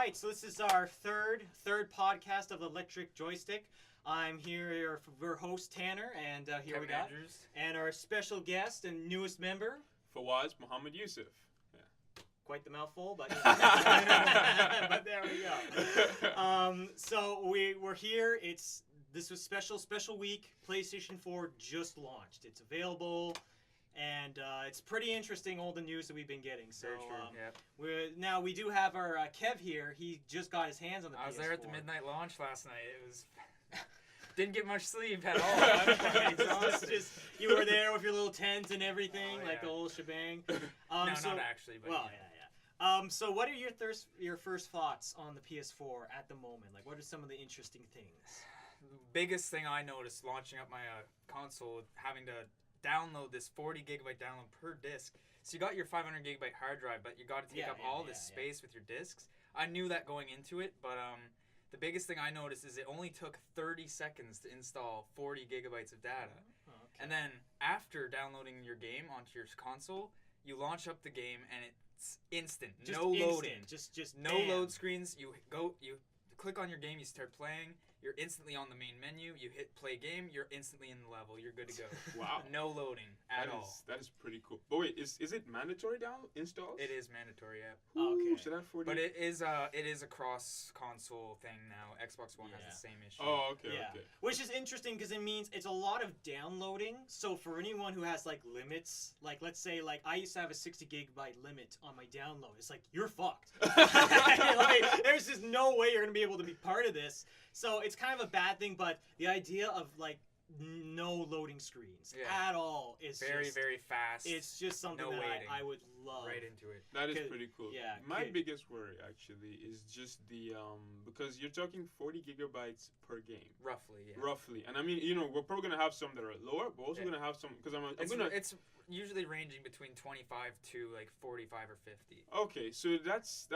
right, so this is our third podcast of Electric Joystick. I'm here, your host Tanner, and here Kevin we got Andrews. and our special guest and newest member. Fawaz Muhammad Yusuf. Yeah. Quite the mouthful, but but there we go. So we're here. This was special week. PlayStation 4 just launched. It's available. And it's pretty interesting, all the news that we've been getting. So we do have our Kev here. He just got his hands on the PS4. I was there at the midnight launch last night. It was didn't get much sleep at all. Just you were there with your little tent and everything, the whole shebang. No, not actually. But So what are your first thoughts on the PS4 at the moment? Like, what are some of the interesting things? The biggest thing I noticed launching up my console, having to download this 40 gigabyte download per disc. So you got your 500 gigabyte hard drive, but you got to take up all this space with your discs. I knew that going into it, but the biggest thing I noticed is it only took 30 seconds to install 40 gigabytes of data. Oh, okay. And then after downloading your game onto your console, you launch up the game and it's instant. Loading. Just no load screens. You click on your game, you start playing. You're instantly on the main menu. You hit play game. You're instantly in the level. You're good to go. Wow. No loading at all. That is pretty cool. But wait, is it mandatory installs? It is mandatory, yeah. Okay. So that 40. But it is a cross console thing now. Xbox One has the same issue. Oh, okay, yeah. okay. Which is interesting because it means it's a lot of downloading. So for anyone who has like limits, like let's say like I used to have a 60 gigabyte limit on my download. It's like you're fucked. Like, there's just no way you're gonna be able to be part of this. So it's kind of a bad thing, but the idea of like no loading screens at all is very fast. It's just something I would love. Right into it. That is pretty cool. Yeah. My biggest worry actually is just the because you're talking 40 gigabytes per game. Roughly, yeah. Roughly, and I mean we're probably gonna have some that are lower, but also gonna have some because it's usually ranging between 25 to like 45 or 50. Okay, so that's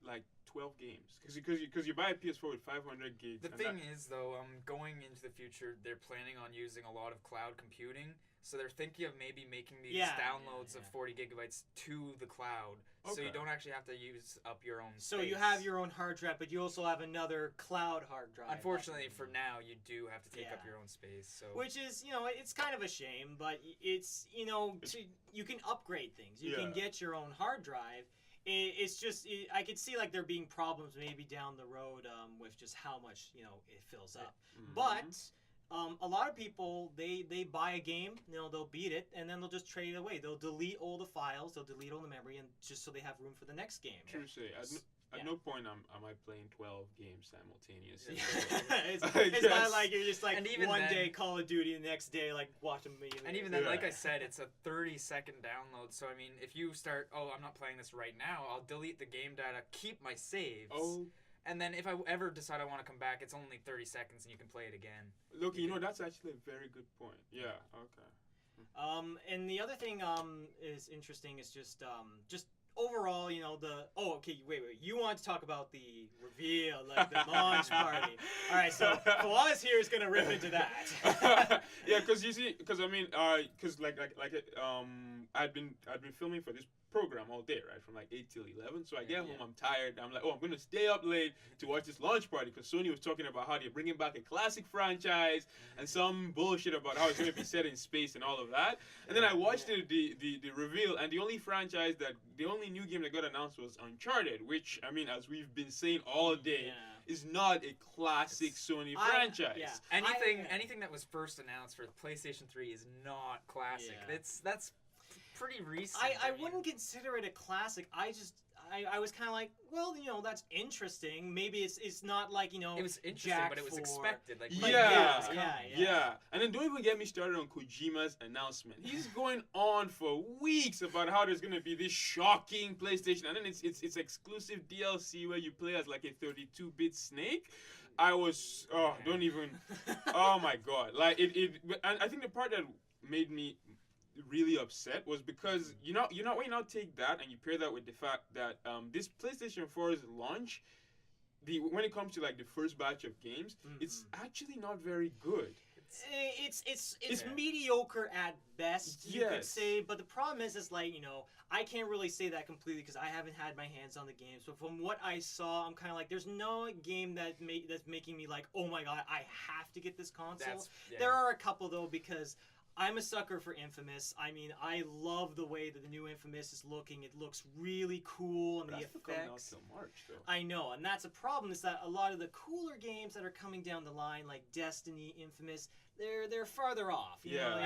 like 12 games because you buy a PS4 with 500 gigs. The thing is though, going into the future, they're planning on using a lot of cloud computing. So they're thinking of maybe making these downloads of 40 gigabytes to the cloud, so you don't actually have to use up your own space. So you have your own hard drive, but you also have another cloud hard drive. Unfortunately, for now, you do have to take up your own space. So which is, it's kind of a shame, but it's, you can upgrade things. You can get your own hard drive. It's just, I could see like there being problems maybe down the road with just how much, it fills up. Mm-hmm. But a lot of people, they buy a game, they'll beat it, and then they'll just trade it away. They'll delete all the files, they'll delete all the memory, and just so they have room for the next game. True say. At no point am I playing 12 games simultaneously. It's not like you're just like one then, day Call of Duty, the next day like watching me. And even then, like I said, it's a 30-second download. So I mean, if you start, I'm not playing this right now, I'll delete the game data, keep my saves. Oh. And then if I ever decide I want to come back, it's only 30 seconds and you can play it again. Look, that's actually a very good point. Yeah, okay. And the other thing is interesting is just overall, wait. You want to talk about the reveal, like the launch party. All right, so Fawaz here is going to rip into that. Yeah, because I mean, I'd been filming for this program all day, right, from like 8 till 11. So I get home, I'm tired. I'm like, I'm going to stay up late to watch this launch party because Sony was talking about how they're bringing back a classic franchise and some bullshit about how it's going to be set in space and all of that. And then I watched the reveal, and the only new game that got announced was Uncharted, which, I mean, as we've been saying all day, is not a classic Sony franchise. Anything that was first announced for PlayStation 3 is not classic. Yeah. That's pretty recent. I wouldn't consider it a classic. I was kind of like, well, that's interesting. Maybe it's not like, it was interesting, but it was expected. Yeah. And then don't even get me started on Kojima's announcement. He's going on for weeks about how there's gonna be this shocking PlayStation, and then it's exclusive DLC where you play as like a 32-bit Snake. I was don't even. Oh my god! Like it. And I think the part that made me really upset was because when you now take that and you pair that with the fact that this PlayStation 4's launch, when it comes to like the first batch of games, it's actually not very good. It's mediocre at best, you could say. But the problem is like, you know, I can't really say that completely because I haven't had my hands on the games. But from what I saw, I'm kind of like, there's no game that's making me like, oh my god, I have to get this console. There are a couple though, because I'm a sucker for Infamous. I mean, I love the way that the new Infamous is looking. It looks really cool, and the effects. That's coming out till March, though. I know, and that's a problem. Is that a lot of the cooler games that are coming down the line, like Destiny, Infamous, they're farther off. You know,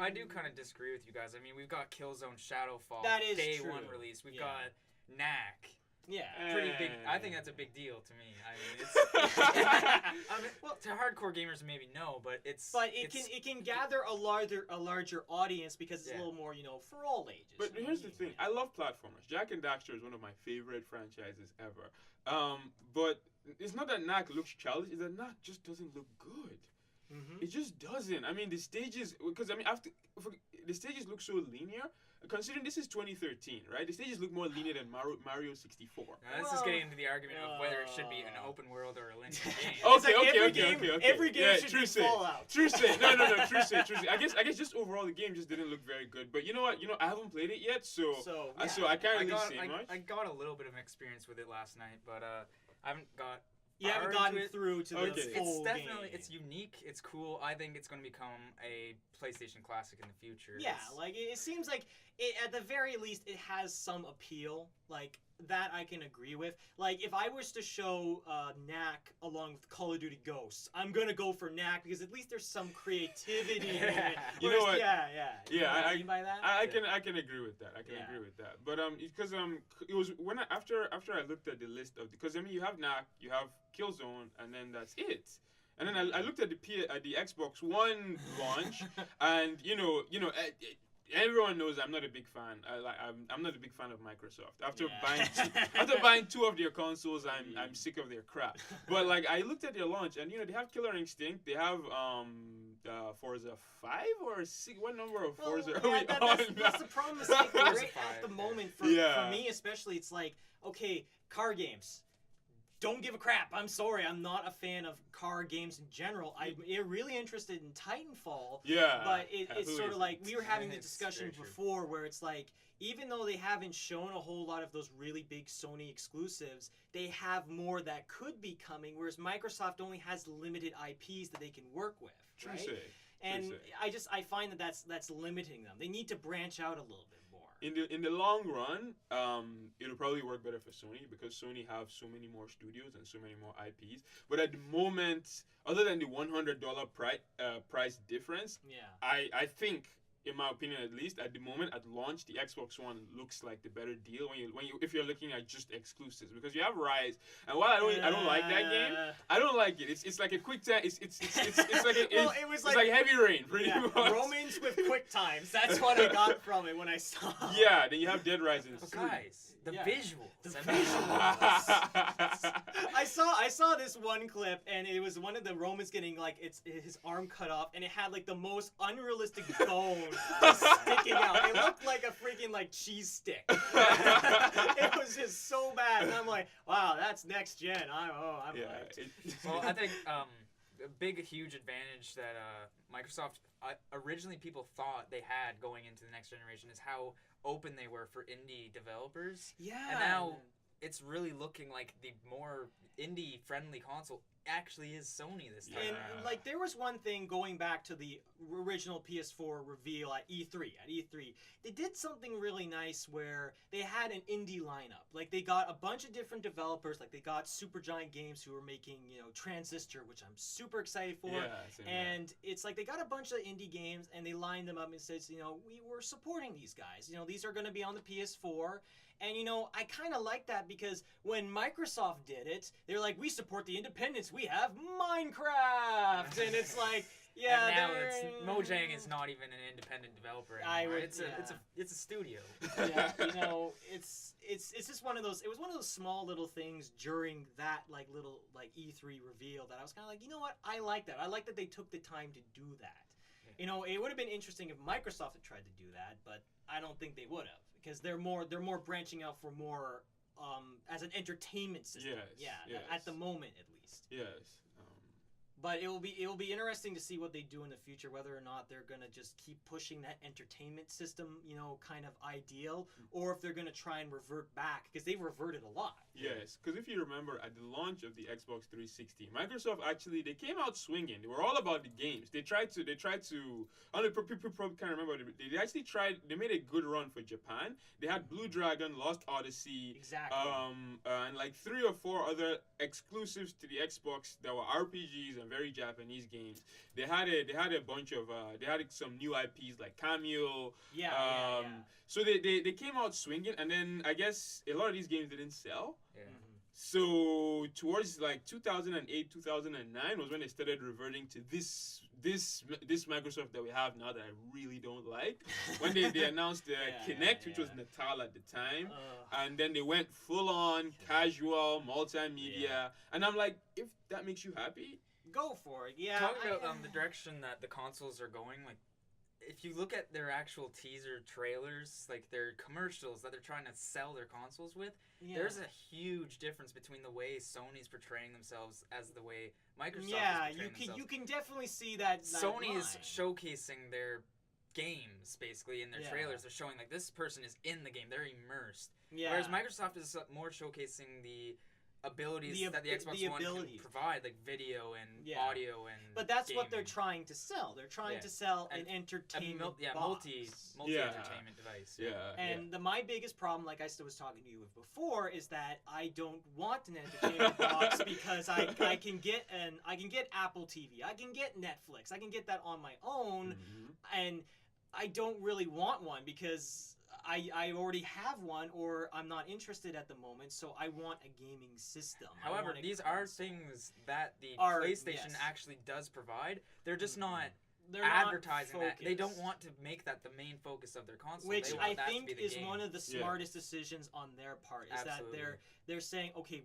I do kind of disagree with you guys. I mean, we've got Killzone Shadowfall, that is day true. one release. We've got Knack. Yeah, pretty big. I think that's a big deal to me. I mean, it's well, to hardcore gamers maybe no, but it can gather a larger audience because it's a little more, you know, for all ages. But here's the thing: I love platformers. Jak and Daxter is one of my favorite franchises ever. But it's not that Knack looks childish; it's that Knack just doesn't look good. Mm-hmm. It just doesn't. I mean, the stages, because I mean, the stages look so linear. Considering this is 2013, right? The stages look more linear than Mario 64. Now, this is getting into the argument of whether it should be an open world or a linear game. Okay. Every game should be Fallout. True say. No. True say. I guess just overall the game just didn't look very good. But you know what? I haven't played it yet, so I can't really say much. I got a little bit of experience with it last night, but I haven't got. You haven't gotten through to the full It's definitely, game. it's unique, it's cool. I think it's going to become a PlayStation classic in the future. Yeah, like, it seems like, at the very least, it has some appeal. Like, that I can agree with. Like, if I was to show Knack along with Call of Duty Ghosts, I'm going to go for Knack because at least there's some creativity in it. You know what? Yeah. Yeah, you know what I mean by that? I can agree with that. I can agree with that. But because it was when after I looked at the list of, because I mean, you have Knack, you have Killzone, and then that's it. And then I looked at the Xbox One launch, and you know, everyone knows I'm not a big fan. I'm not a big fan of Microsoft. After buying two of their consoles, I'm sick of their crap. But like, I looked at their launch, and they have Killer Instinct. They have Forza 5 or 6. What number of Forza are we on? That's the problem. Is like, right at the moment for me especially, it's like, okay, car games. Don't give a crap. I'm sorry. I'm not a fan of car games in general. I'm really interested in Titanfall. Yeah. But it's sort of like, we were having the discussion before where it's like, even though they haven't shown a whole lot of those really big Sony exclusives, they have more that could be coming, whereas Microsoft only has limited IPs that they can work with. Right? And I find that's limiting them. They need to branch out a little bit. In the long run, it'll probably work better for Sony because Sony have so many more studios and so many more IPs. But at the moment, other than the $100 price difference, I think, in my opinion at least, at the moment at launch, the Xbox One looks like the better deal if you're looking at just exclusives, because you have Rise, and while I don't like that game, I don't like it. It's like a quick time. It's like it's like Heavy Rain, pretty much. Romance with quick times. That's what I got from it when I saw. Yeah, then you have Dead Rising. Guys, the visuals. The visuals. I saw this one clip, and it was one of the Romans getting like his arm cut off, and it had like the most unrealistic bone sticking out. It looked like a freaking like cheese stick. It was just so bad, and I'm like, wow, that's next gen. I'm hyped. Well, I think a huge advantage that Microsoft originally people thought they had going into the next generation is how open they were for indie developers. Yeah. And now it's really looking like the more indie friendly console actually is Sony this time. And like, there was one thing going back to the original PS4 reveal at E3. They did something really nice where they had an indie lineup. Like, they got a bunch of different developers. Like, they got Supergiant Games, who were making, Transistor, which I'm super excited for. And it's like they got a bunch of indie games, and they lined them up and says, we were supporting these guys. These are going to be on the PS4. And, I kind of like that because when Microsoft did it, they're like, we support the independents. We have Minecraft. And it's like, yeah. And now Mojang is not even an independent developer anymore. It's a studio. Yeah, it's just one of those. It was one of those small little things during that little E3 reveal that I was kind of like, you know what? I like that. I like that they took the time to do that. Yeah. It would have been interesting if Microsoft had tried to do that, but I don't think they would have. Because they're more branching out for more as an entertainment system. Yes. At the moment at least. Yes. But it will be interesting to see what they do in the future, whether or not they're gonna just keep pushing that entertainment system, kind of ideal, or if they're gonna try and revert back, because they've reverted a lot. Yes, because if you remember, at the launch of the Xbox 360, Microsoft they came out swinging. They were all about the games. They tried to. I don't know, people probably can't remember. They actually tried. They made a good run for Japan. They had Blue Dragon, Lost Odyssey, Exactly. And like 3 or 4 other exclusives to the Xbox that were RPGs and very Japanese games. They had a bunch of they had some new IPs like Cameo. Yeah. So they came out swinging, and then I guess a lot of these games didn't sell. Yeah. So towards like 2008, 2009 was when they started reverting to this Microsoft that we have now that I really don't like. When they announced the Kinect, which was Natal at the time, and then they went full on casual multimedia, and I'm like, if that makes you happy, go for it. Yeah. Talking about the direction that the consoles are going, like, if you look at their actual teaser trailers, like their commercials that they're trying to sell their consoles with, there's a huge difference between the way Sony's portraying themselves as the way Microsoft is portraying themselves. You can definitely see that. Sony is showcasing their games basically in their trailers. They're showing like this person is in the game, they're immersed. Yeah. Whereas Microsoft is more showcasing the abilities that the Xbox One can provide, like video and audio and But that's gaming. what they're trying to sell. They're trying to sell an entertainment multi entertainment device. And my biggest problem, like I still was talking to you with before, is that I don't want an entertainment box because I can get Apple TV, I can get Netflix, I can get that on my own, and I don't really want one because I already have one, or I'm not interested at the moment, so I want a gaming system. However, these are things that the PlayStation actually does provide. They're just not advertising that. They don't want to make that the main focus of their console. Which I think is one of the smartest decisions on their part. Is that they're saying, okay,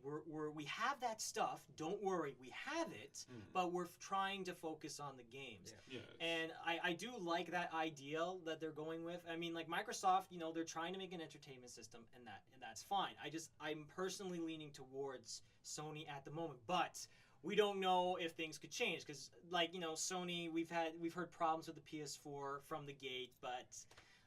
we have that stuff. Don't worry, we have it, but we're trying to focus on the games. Yeah. And I do like that ideal that they're going with. I mean, like Microsoft, they're trying to make an entertainment system, and that's fine. I'm personally leaning towards Sony at the moment, but we don't know if things could change because, like, Sony, we've heard problems with the PS4 from the gate, but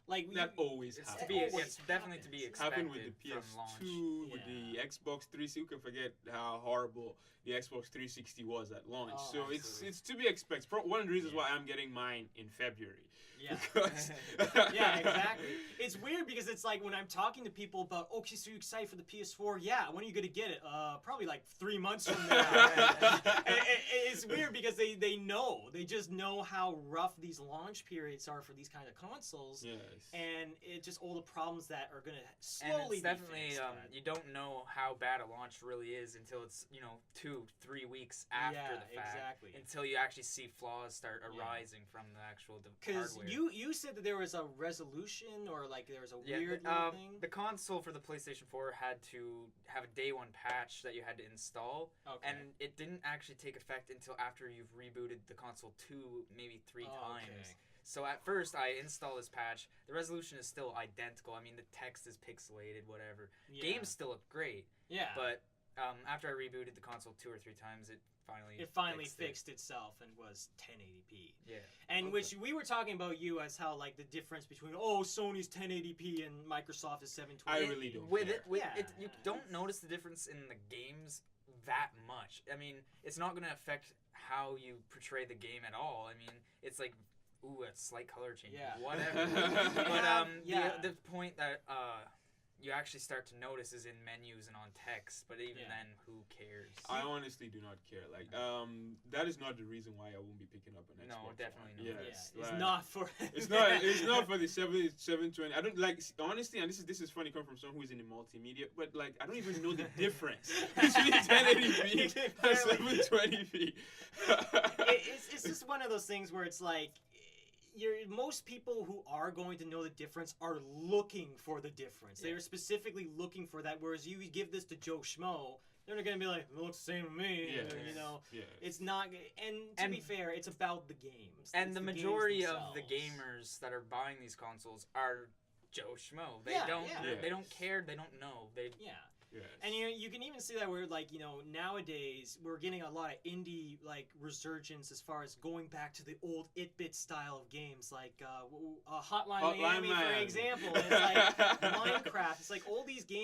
like that always happens. It's definitely to be expected. Happened with the PS2, with the Xbox 360. You can forget how horrible the Xbox 360 was at launch. So absolutely. it's to be expected. One of the reasons why I'm getting mine in February. Yeah. Because yeah, exactly. It's weird because it's like when I'm talking to people about, okay, so you're excited for the PS4? Yeah. When are you gonna get it? Probably like 3 months from now. It's weird because they know. They just know how rough these launch periods are for these kind of consoles. Yes. And it's just all the problems that are gonna slowly and it's definitely be fixed, you don't know how bad a launch really is until it's 2-3 weeks after the fact. Exactly. Until you actually see flaws start arising from the actual hardware. You said that there was a resolution or like there was a weird thing. The console for the PlayStation 4 had to have a day one patch that you had to install, and it didn't actually take effect until after you've rebooted the console 2, maybe 3 times. Okay. So at first I install this patch. The resolution is still identical. I mean, the text is pixelated, whatever. Yeah. Games still look great. Yeah. But after I rebooted the console 2 or 3 times, it finally fixed itself and was 1080p. Yeah. And which we were talking about you as how like the difference between Sony's 1080p and Microsoft is 720. I really don't. You don't notice the difference in the games that much. I mean, it's not going to affect how you portray the game at all. I mean, it's like a slight color change, whatever. But the point that you actually start to notice is in menus and on text, but even then, who cares? I honestly do not care. Like, that is not the reason why I won't be picking up an Xbox. No, definitely not. not. Yes, it's not for. It's not for the 720. I don't like, honestly, and this is funny coming from someone who is in the multimedia, but like I don't even know the difference between 1080p and 720p. It's just one of those things where it's like. Most people who are going to know the difference are looking for the difference. They are specifically looking for that. Whereas you give this to Joe Schmo, they're not gonna be like, it looks the same to me. It's not. And to be fair, it's about the games. And the majority of the gamers that are buying these consoles are Joe Schmo. They don't care. They don't know. And you can even see that where like nowadays we're getting a lot of indie like resurgence as far as going back to the old 8-bit style of games like Hotline Miami for example. It's like Minecraft. It's like all these games